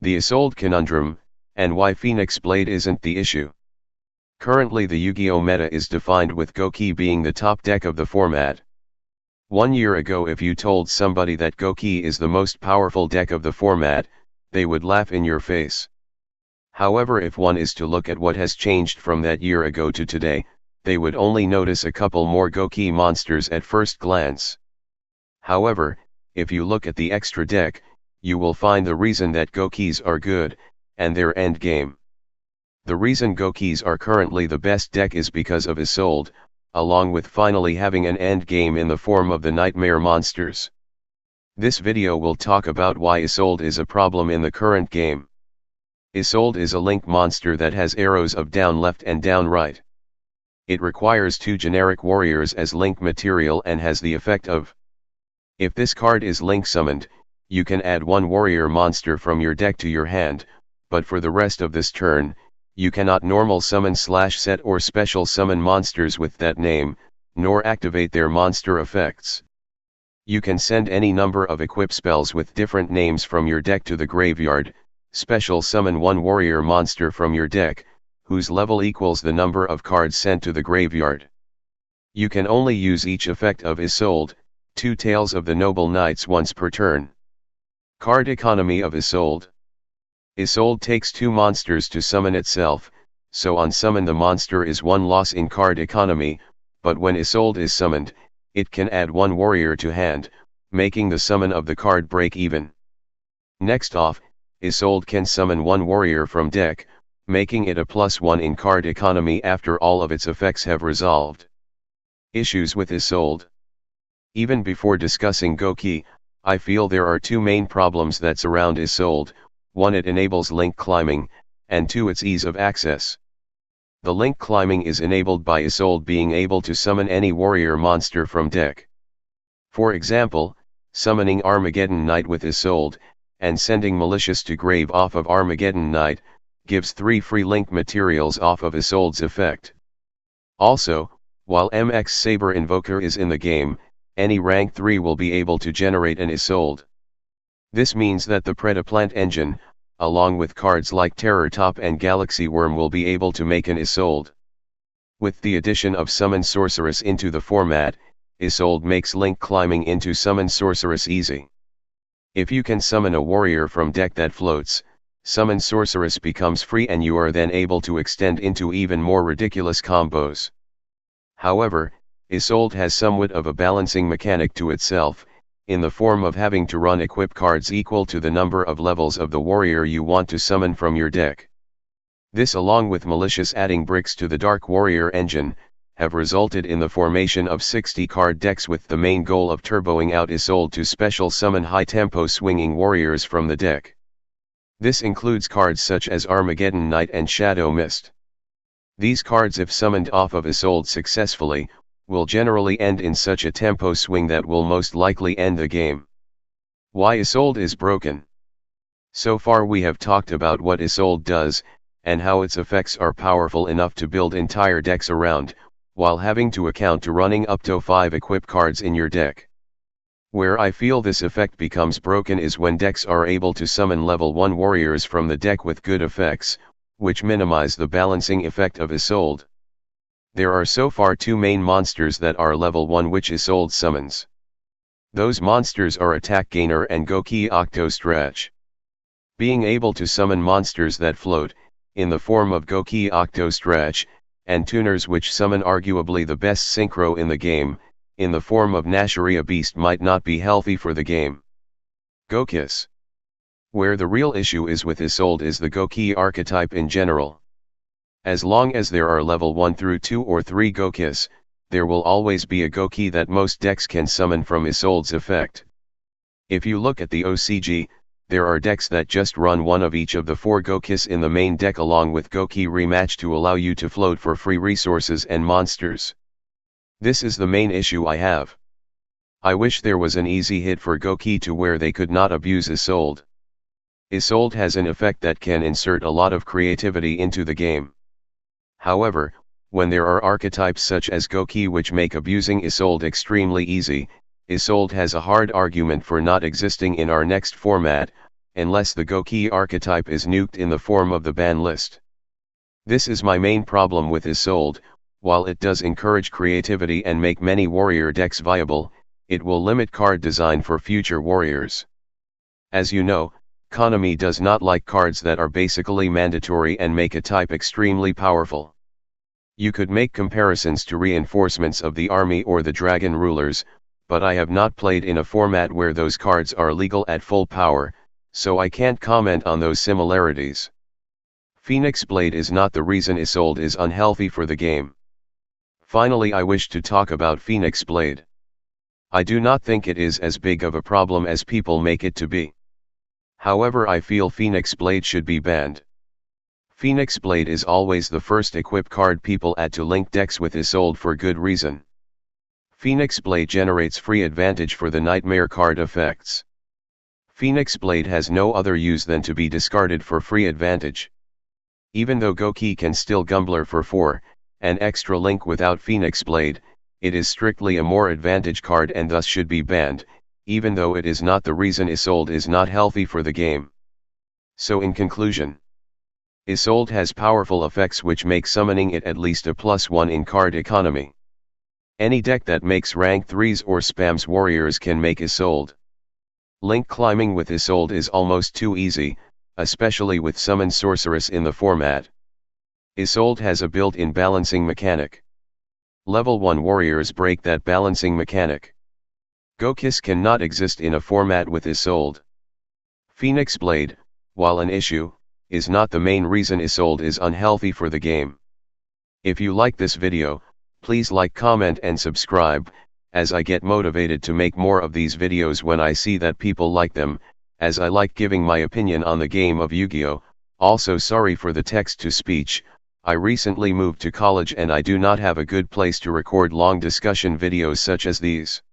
The Isolde Conundrum, and why Phoenix Blade isn't the issue. Currently the Yu-Gi-Oh meta is defined with Goki being the top deck of the format. 1 year ago if you told somebody that Goki is the most powerful deck of the format, they would laugh in your face. However, if one is to look at what has changed from that year ago to today, they would only notice a couple more Goki monsters at first glance. However, if you look at the extra deck, you will find the reason that Gokis are good, and their end game. The reason Gokis are currently the best deck is because of Isolde, along with finally having an end game in the form of the nightmare monsters. This video will talk about why Isolde is a problem in the current game. Isolde is a link monster that has arrows of down left and down right. It requires 2 generic warriors as link material and has the effect of: if this card is link summoned, you can add 1 warrior monster from your deck to your hand, but for the rest of this turn, you cannot normal summon / set or special summon monsters with that name, nor activate their monster effects. You can send any number of equip spells with different names from your deck to the graveyard, special summon 1 warrior monster from your deck, whose level equals the number of cards sent to the graveyard. You can only use each effect of Isolde, 2 Tales of the Noble Knights once per turn. Card economy of Isolde. Isolde takes 2 monsters to summon itself, so on summon the monster is 1 loss in card economy, but when Isolde is summoned, it can add 1 warrior to hand, making the summon of the card break even. Next off, Isolde can summon 1 warrior from deck, making it a +1 in card economy after all of its effects have resolved. Issues with Isolde. Even before discussing Goki, I feel there are 2 main problems that surround Isolde: 1, it enables link climbing, and 2, its ease of access. The link climbing is enabled by Isolde being able to summon any warrior monster from deck. For example, summoning Armageddon Knight with Isolde, and sending Malicious to grave off of Armageddon Knight, gives 3 free link materials off of Isolde's effect. Also, while MX Saber Invoker is in the game, any rank 3 will be able to generate an Isolde. This means that the Predaplant engine, along with cards like Terror Top and Galaxy Worm, will be able to make an Isolde. With the addition of Summon Sorceress into the format, Isolde makes link climbing into Summon Sorceress easy. If you can summon a warrior from deck that floats, Summon Sorceress becomes free and you are then able to extend into even more ridiculous combos. However, Isolde has somewhat of a balancing mechanic to itself, in the form of having to run equip cards equal to the number of levels of the warrior you want to summon from your deck. This, along with Malicious adding bricks to the Dark Warrior engine, have resulted in the formation of 60 card decks with the main goal of turboing out Isolde to special summon high-tempo swinging warriors from the deck. This includes cards such as Armageddon Knight and Shadow Mist. These cards, if summoned off of Isolde successfully, will generally end in such a tempo swing that will most likely end the game. Why Isolde is broken. So far we have talked about what Isolde does, and how its effects are powerful enough to build entire decks around, while having to account to running up to 5 equip cards in your deck. Where I feel this effect becomes broken is when decks are able to summon level 1 warriors from the deck with good effects, which minimize the balancing effect of Isolde. There are so far 2 main monsters that are level 1 which Isolde summons. Those monsters are Attack Gainer and Goki Octo Stretch. Being able to summon monsters that float, in the form of Goki Octo Stretch, and tuners which summon arguably the best synchro in the game, in the form of Nasheria Beast, might not be healthy for the game. Gokis. Where the real issue is with Isolde is the Goki archetype in general. As long as there are level 1 through 2 or 3 Gokis, there will always be a Goki that most decks can summon from Isolde's effect. If you look at the OCG, there are decks that just run 1 of each of the 4 Gokis in the main deck along with Goki Rematch to allow you to float for free resources and monsters. This is the main issue I have. I wish there was an easy hit for Goki to where they could not abuse Isolde. Isolde has an effect that can insert a lot of creativity into the game. However, when there are archetypes such as Goki which make abusing Isolde extremely easy, Isolde has a hard argument for not existing in our next format, unless the Goki archetype is nuked in the form of the ban list. This is my main problem with Isolde. While it does encourage creativity and make many warrior decks viable, it will limit card design for future warriors. As you know, Konami does not like cards that are basically mandatory and make a type extremely powerful. You could make comparisons to reinforcements of the army or the dragon rulers, but I have not played in a format where those cards are legal at full power, so I can't comment on those similarities. Phoenix Blade is not the reason Isolde is unhealthy for the game. Finally, I wish to talk about Phoenix Blade. I do not think it is as big of a problem as people make it to be. However, I feel Phoenix Blade should be banned. Phoenix Blade is always the first equip card people add to link decks with Isolde for good reason. Phoenix Blade generates free advantage for the Nightmare card effects. Phoenix Blade has no other use than to be discarded for free advantage. Even though Goki can still Gumbler for 4, an extra link without Phoenix Blade, it is strictly a more advantage card and thus should be banned, even though it is not the reason Isolde is not healthy for the game. So in conclusion, Isolde has powerful effects which make summoning it at least a +1 in card economy. Any deck that makes rank 3s or spams warriors can make Isolde. Link climbing with Isolde is almost too easy, especially with Summon Sorceress in the format. Isolde has a built-in balancing mechanic. Level 1 warriors break that balancing mechanic. Gokis cannot exist in a format with Isolde. Phoenix Blade, while an issue, is not the main reason Isolde is unhealthy for the game. If you like this video, please like, comment and subscribe, as I get motivated to make more of these videos when I see that people like them, as I like giving my opinion on the game of Yu-Gi-Oh! Also, sorry for the text-to-speech. I recently moved to college and I do not have a good place to record long discussion videos such as these.